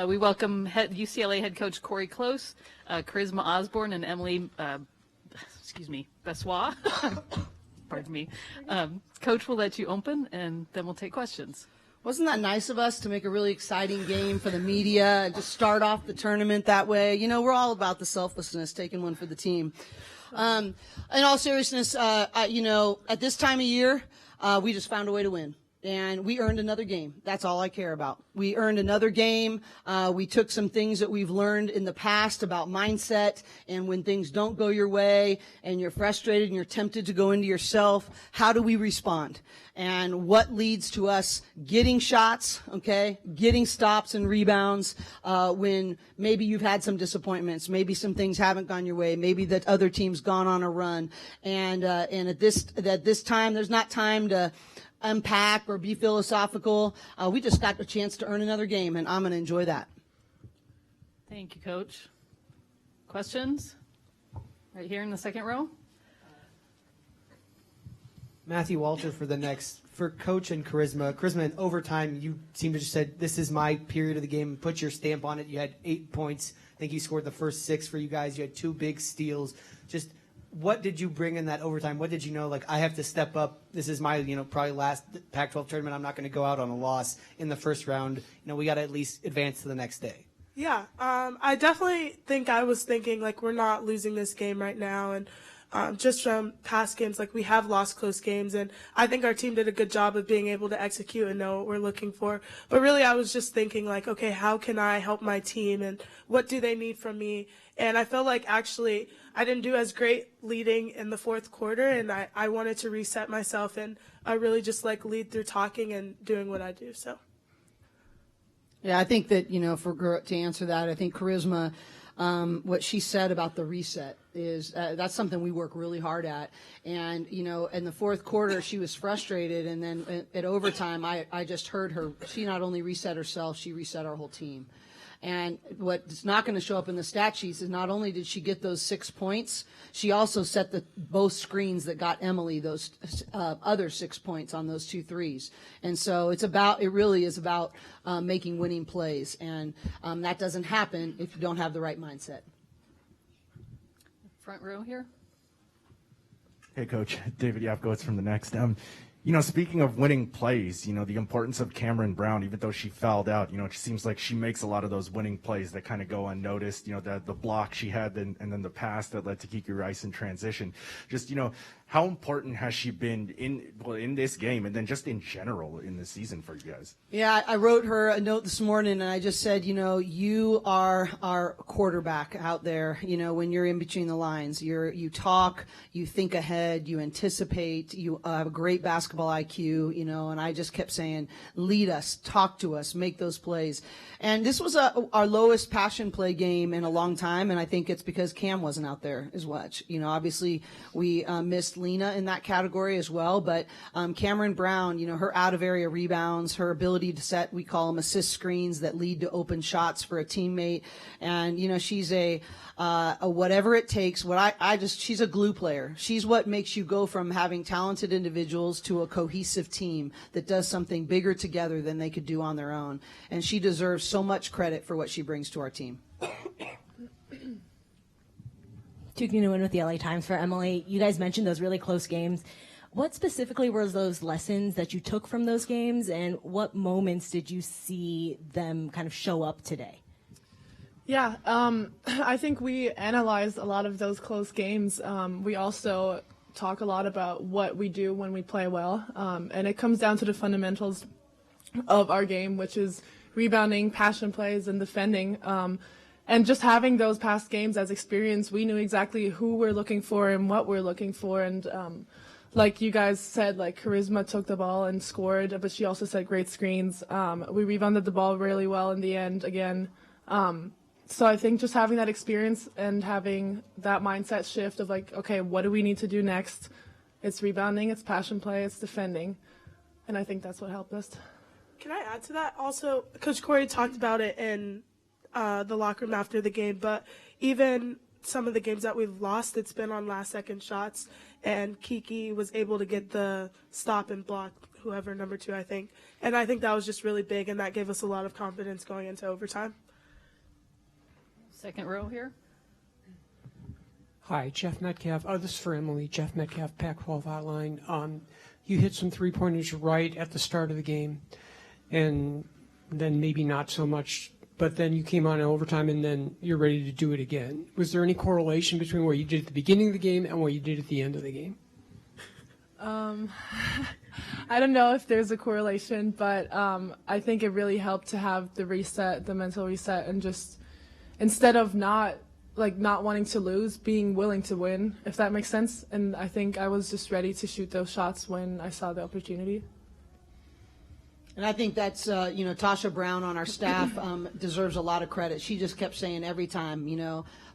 We welcome UCLA head coach Cori Close, Charisma Osborne, and Emily, Bessoir. Pardon me. Coach will let you open, and then we'll take questions. Wasn't that nice of us to make a really exciting game for the media and to start off the tournament that way? You know, we're all about the selflessness, taking one for the team. In all seriousness, at this time of year, we just found a way to win. And we earned another game. That's all I care about. We earned another game. We took some things that we've learned in the past about mindset, and when things don't go your way and you're frustrated and you're tempted to go into yourself, how do we respond? And what leads to us getting shots, okay, getting stops and rebounds when maybe you've had some disappointments, maybe some things haven't gone your way, maybe that other team's gone on a run. And at this time, there's not time to unpack or be philosophical. We just got a chance to earn another game, and I'm going to enjoy that. Thank you, Coach. Questions? Right here in the second row. Matthew Walter for Coach and Charisma. Charisma, in overtime, you seem to just said, this is my period of the game, put your stamp on it. You had 8 points. I think you scored the first 6 for you guys. You had 2 big steals. Just what did you bring in that overtime? What did you know? Like, I have to step up. This is my, probably last Pac-12 tournament. I'm not going to go out on a loss in the first round. We got to at least advance to the next day. Yeah, I definitely think I was thinking, like, we're not losing this game right now. And just from past games, like, we have lost close games. And I think our team did a good job of being able to execute and know what we're looking for. But really, I was just thinking, like, okay, how can I help my team? And what do they need from me? And I felt like actually I didn't do as great leading in the fourth quarter, and I wanted to reset myself, and I really just lead through talking and doing what I do. So. Yeah, I think that, to answer that, I think Charisma, what she said about the reset is that's something we work really hard at. And, in the fourth quarter, she was frustrated, and then at overtime, I just heard her. She not only reset herself, she reset our whole team. And what's not going to show up in the stat sheets is not only did she get those 6 points, she also set both screens that got Emily those other 6 points on those 2 threes. And so it really is about making winning plays. And that doesn't happen if you don't have the right mindset. Front row here. Hey, Coach. David Yapkowitz from the Next. Speaking of winning plays, the importance of Cameron Brown, even though she fouled out, it seems like she makes a lot of those winning plays that kind of go unnoticed, the block she had and then the pass that led to Kiki Rice in transition. Just, how important has she been in this game and then just in general in the season for you guys? Yeah, I wrote her a note this morning, and I just said, you are our quarterback out there. When you're in between the lines, you talk, you think ahead, you anticipate, you have a great basketball IQ, and I just kept saying, lead us, talk to us, make those plays. And this was our lowest passion play game in a long time, and I think it's because Cam wasn't out there as much. Obviously we missed Lena in that category as well, but Cameron Brown, her out-of-area rebounds, her ability to set, we call them assist screens that lead to open shots for a teammate, and she's a whatever it takes. She's a glue player. She's what makes you go from having talented individuals to a cohesive team that does something bigger together than they could do on their own, and she deserves so much credit for what she brings to our team. Tuking to win with the LA Times for Emily. You guys mentioned those really close games. What specifically were those lessons that you took from those games, and what moments did you see them kind of show up today? Yeah, I think we analyzed a lot of those close games. We also talk a lot about what we do when we play well, and it comes down to the fundamentals of our game, which is rebounding, passion plays, and defending. And just having those past games as experience, we knew exactly who we're looking for and what we're looking for. And like you guys said, Charisma took the ball and scored, but she also set great screens. We rebounded the ball really well in the end again. So I think just having that experience and having that mindset shift of okay, what do we need to do next? It's rebounding, it's passion play, it's defending. And I think that's what helped us. Can I add to that? Also, Coach Cori talked about it in the locker room after the game, but even some of the games that we've lost, it's been on last-second shots, and Kiki was able to get the stop and block whoever number 2, I think. And I think that was just really big, and that gave us a lot of confidence going into overtime. Second row here. Hi, Jeff Metcalf. This is for Emily. Jeff Metcalf, Pac-12 Hotline. You hit some three-pointers right at the start of the game, and then maybe not so much, but then you came on in overtime, and then you're ready to do it again. Was there any correlation between what you did at the beginning of the game and what you did at the end of the game? I don't know if there's a correlation, but I think it really helped to have the reset, the mental reset, and just instead of not wanting to lose, being willing to win, if that makes sense. And I think I was just ready to shoot those shots when I saw the opportunity. And I think that's, Tasha Brown on our staff deserves a lot of credit. She just kept saying every time,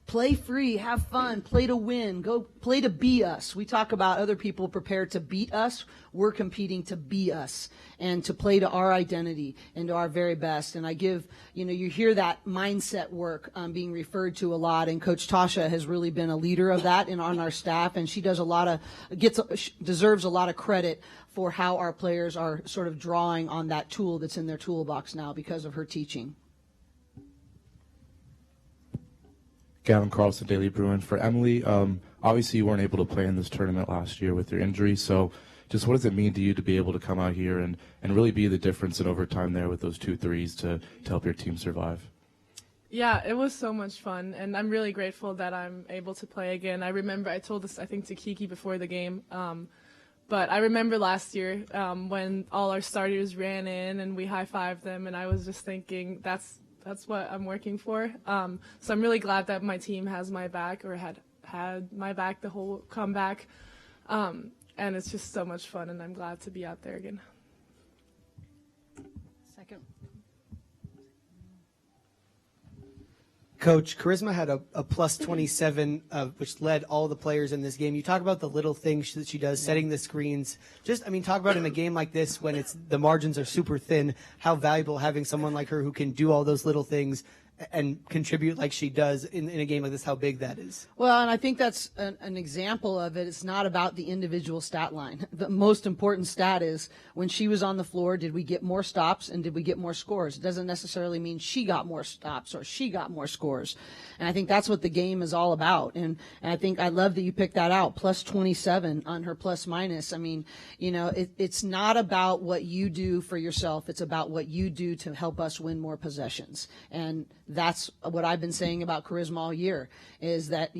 play free, have fun, play to win, go play to be us. We talk about other people prepared to beat us. We're competing to be us and to play to our identity and to our very best. And I give, you hear that mindset work being referred to a lot. And Coach Tasha has really been a leader of that on our staff. And she does deserves a lot of credit for how our players are sort of drawing on that tool that's in their toolbox now because of her teaching. Gavin Carlson, Daily Bruin. For Emily, obviously you weren't able to play in this tournament last year with your injury, so just what does it mean to you to be able to come out here and really be the difference in overtime there with those 2 threes to help your team survive? Yeah, it was so much fun, and I'm really grateful that I'm able to play again. I remember I told this, I think, to Kiki before the game, but I remember last year when all our starters ran in and we high-fived them, and I was just thinking that's what I'm working for. So I'm really glad that my team has my back, or had my back the whole comeback. And it's just so much fun, and I'm glad to be out there again. Second. Coach, Charisma had a plus 27, which led all the players in this game. You talk about the little things that she does, setting the screens. Talk about in a game like this when the margins are super thin, how valuable having someone like her who can do all those little things and contribute like she does in a game like this, how big that is. Well, and I think that's an example of it. It's not about the individual stat line. The most important stat is when she was on the floor, did we get more stops and did we get more scores? It doesn't necessarily mean she got more stops or she got more scores. And I think that's what the game is all about. And I think I love that you picked that out, plus 27 on her plus minus. I mean, it's not about what you do for yourself. It's about what you do to help us win more possessions. And that's what I've been saying about Charisma all year, is that,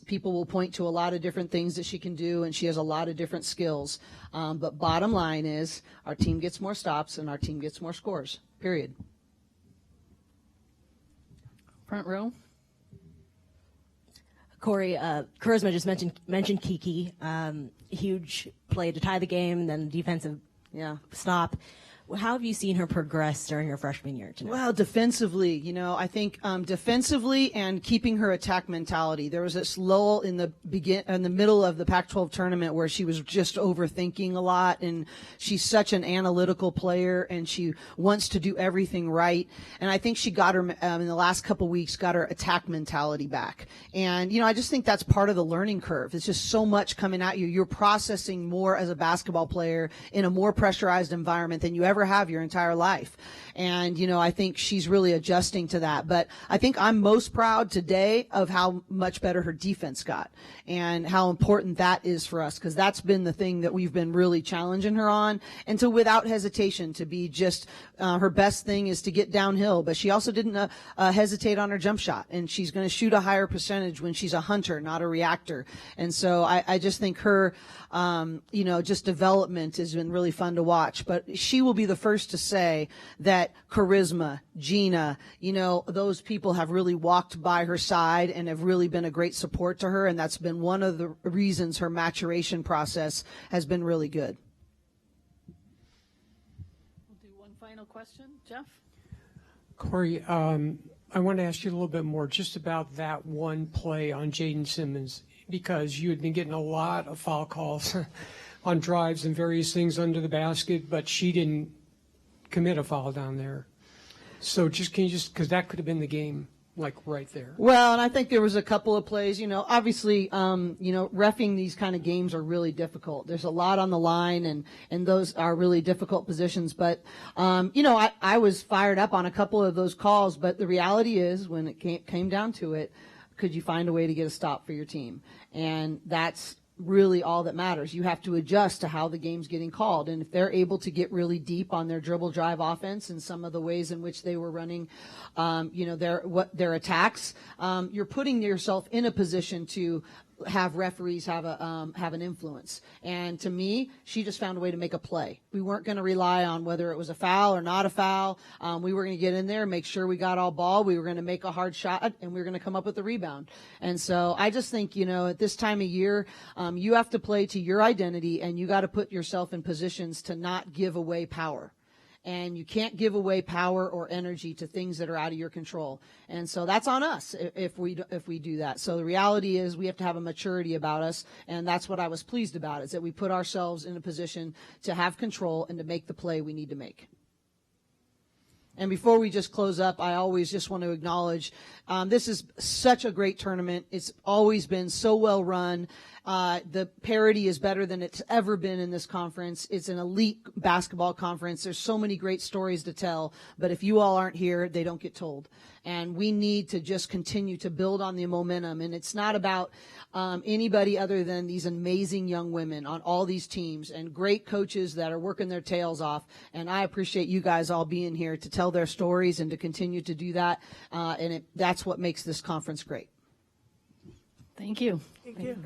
people will point to a lot of different things that she can do, and she has a lot of different skills. But bottom line is our team gets more stops and our team gets more scores, period. Front row. Cori, Charisma just mentioned Kiki. Huge play to tie the game, then defensive stop. How have you seen her progress during her freshman year tonight? Well, defensively, I think defensively and keeping her attack mentality. There was this lull in the middle of the Pac-12 tournament where she was just overthinking a lot, and she's such an analytical player, and she wants to do everything right. And I think she got her in the last couple weeks, got her attack mentality back. And I just think that's part of the learning curve. It's just so much coming at you. You're processing more as a basketball player in a more pressurized environment than you ever have your entire life. And, I think she's really adjusting to that. But I think I'm most proud today of how much better her defense got and how important that is for us, because that's been the thing that we've been really challenging her on, and to without hesitation to be just her best thing is to get downhill. But she also didn't hesitate on her jump shot, and she's going to shoot a higher percentage when she's a hunter, not a reactor. And so I just think her, just development has been really fun to watch. But she will be the first to say that Charisma, Gina, those people have really walked by her side and have really been a great support to her. And that's been one of the reasons her maturation process has been really good. We'll do one final question. Jeff? Cori, I want to ask you a little bit more just about that one play on Jaden Simmons, because you had been getting a lot of foul calls on drives and various things under the basket, but she didn't commit a foul down there. So can you because that could have been the game. like right there? Well, and I think there was a couple of plays, obviously, reffing these kind of games are really difficult. There's a lot on the line, and those are really difficult positions. But, I was fired up on a couple of those calls, but the reality is when it came down to it, could you find a way to get a stop for your team? And that's really all that matters. You have to adjust to how the game's getting called. And if they're able to get really deep on their dribble drive offense and some of the ways in which they were running, their attacks, you're putting yourself in a position to have referees have an influence. And to me, she just found a way to make a play. We weren't going to rely on whether it was a foul or not a foul. We were going to get in there, make sure we got all ball. We were going to make a hard shot, and we were going to come up with a rebound. And so I just think, at this time of year, you have to play to your identity, and you got to put yourself in positions to not give away power. And you can't give away power or energy to things that are out of your control. And so that's on us if we do that. So the reality is we have to have a maturity about us, and that's what I was pleased about, is that we put ourselves in a position to have control and to make the play we need to make. And before we just close up, I always just want to acknowledge this is such a great tournament. It's always been so well run. The parity is better than it's ever been in this conference. It's an elite basketball conference. There's so many great stories to tell, but if you all aren't here, they don't get told. And we need to just continue to build on the momentum. And it's not about anybody other than these amazing young women on all these teams and great coaches that are working their tails off. And I appreciate you guys all being here to tell their stories and to continue to do that. And that's what makes this conference great. Thank you. Thank you.